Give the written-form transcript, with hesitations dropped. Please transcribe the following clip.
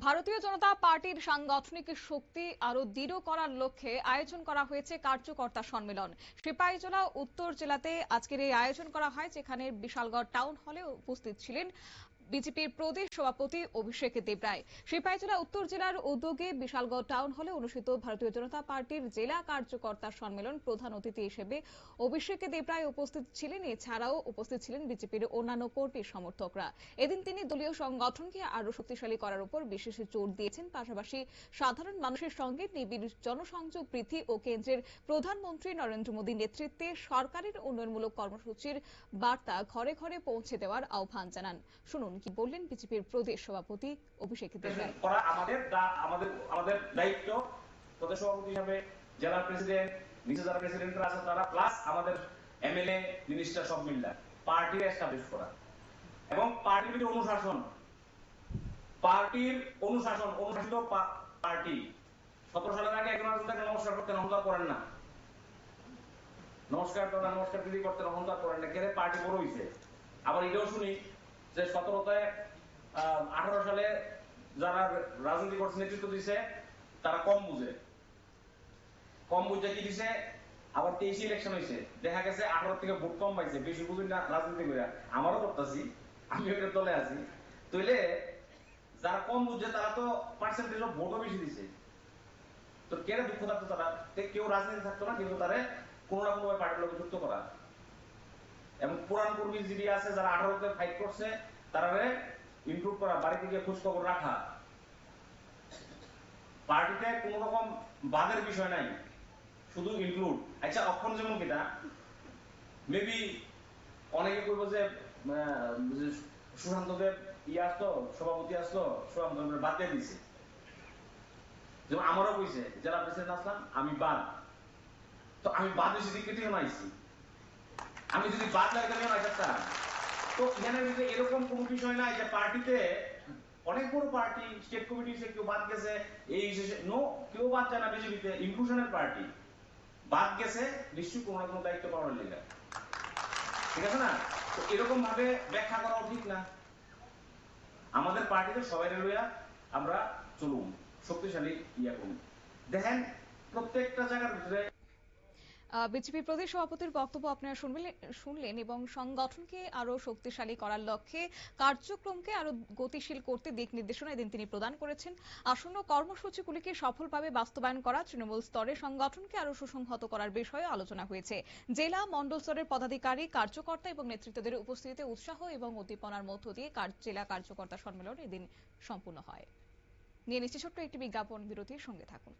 ভারতীয় জনতা পার্টির সাংগঠনিক শক্তি আরো দৃঢ় করার লক্ষ্যে আয়োজন করা হয়েছে কার্যকর্তা সম্মেলন। সিপাহীজলা উত্তর জেলাতে আজকের এই আয়োজন করা হয়, যেখানে বিশালগড় টাউন হলে উপস্থিত ছিলেন বিজেপির প্রদেশ সভাপতি অভিষেক দেবরায়। সিপাহীজলা উত্তর জেলার উদ্যোগে বিশালগড় টাউন হলে অনুষ্ঠিত ভারতীয় জনতা পার্টির জেলা কার্যকর্তা সম্মেলন প্রধান অতিথি হিসেবে অভিষেক দেবরায় উপস্থিত ছিলেন। এছাড়াও উপস্থিত ছিলেন বিজেপির অন্যান্য কর্মী সমর্থকরা। এদিন তিনি দলীয় সংগঠনকে আরো শক্তিশালী করার উপর বিশেষ জোর দিয়েছেন। পাশাপাশি সাধারণ মানুষের সঙ্গে নিবিড় জনসংযোগ বৃদ্ধি ও কেন্দ্রের প্রধানমন্ত্রী নরেন্দ্র মোদীর নেতৃত্বে সরকারের উন্নয়নমূলক কর্মসূচির বার্তা ঘরে ঘরে পৌঁছে দেওয়ার আহ্বান জানান। শুনুন কি বললেন বিজেপির প্রদেশ সভাপতি অভিষেক দেবরায়। আমাদের দায়িত্ব প্রদেশ সভাপতি হিসেবে জেলা প্রেসিডেন্ট, নিচে যারা প্রেসিডেন্টরা আছে তারা, প্লাস আমাদের এমএলএ মিনিস্টার সব মিলে পার্টি এস্টাবলিশ করা এবং পার্টির অনুশাসন, অনুশাসিত পার্টি। 17 সালের আগে একজন আরেকজনকে নমস্কার করতে অহংকার করেন না, নমস্কার দিদি করতে অহংকার করেন না, কেন পার্টি বড় হইছে। আবার এটাও শুনি যে 18 সালে যারা রাজনীতি করছে, নেতৃত্ব দিছে, তারা কম বুঝে কি দিছে। আবার 23 ইলেকশন হয়েছে, দেখা গেছে 18 থেকে ভোট কম পাইছে, বেশি বুঝুন না রাজনীতি করে। আমারও করতেছি, আমি ওইটার দলে আছি। তাইলে যারা কম বুঝছে তারা তো পার্সেন্টেজ অফ ভোটও বেশি দিছে, তো কেন দুঃখ থাকতো তারা? কেউ রাজনীতি থাকতো না, কিন্তু তারা কোনো না কোনো পার্টির লোক যুক্ত করা এবং পুরান কর্মী যিনি আছে যারা 18তে ফাইট করছে তারা ইনক্লুড করা, বাড়িতে গিয়ে খোঁজ খবর রাখা। পার্টিতে কোন রকম বাদের বিষয় নাই, শুধু ইনক্লুড। আচ্ছা, অক্ষণ যেমন কিনা মেবি অনেকে কইব যে সুশান্ত দেব আসতো, সভাপতি আসতো, সুশান্ত বাদ দিয়ে দিছে। যেমন আমারও কইছে জেলা প্রেসিডেন্ট আসলাম, আমি বাদ, তো আমি বাদ বেশি দিকে আইছি। আমি যদি বাদ লাগে তো এখানে এরকম কোন বিষয় নাই যে পার্টিতে অনেক বড় পার্টি, স্টেট কমিটিতে কেউ বাদ গেছে, এই নো, কেউ বাদ যায় না। বিজেপিতে ইনক্লুশনের পার্টি, বাদ গেছে নিশ্চয়ই কোনো না কোনো দায়িত্ব পাওয়ার লেগে, ঠিক আছে না? তো এরকম ভাবে ব্যাখ্যা করা উচিত না। আমাদের পার্টিতে সবাই লইয়া আমরা চলুন, শক্তিশালী করুন। দেখেন প্রত্যেকটা জায়গার ভিতরে বিজেপি প্রদেশ সভাপতির বক্তব্য আপনারা শুনলেন এবং সংগঠনকে আরো শক্তিশালী করার লক্ষ্যে কার্যক্রমকে আরো গতিশীল করতে দিক নির্দেশনা এদিন তিনি প্রদান করেছেন। আসন্ন কর্মসূচিগুলিকে সফলভাবে বাস্তবায়ন করা, তৃণমূল স্তরে সংগঠনকে আরো সুসংহত করার বিষয়ে আলোচনা হয়েছে। জেলা মণ্ডল স্তরের পদাধিকারী, কার্যকর্তা এবং নেতৃত্বদের উপস্থিতিতে উৎসাহ এবং উদ্দীপনার মধ্য দিয়ে জেলা কার্যকর্তা সম্মেলন এদিন সম্পূর্ণ হয়। নিয়ে নিচ্ছে ছোট্ট একটি বিজ্ঞাপন বিরতির সঙ্গে থাকুন।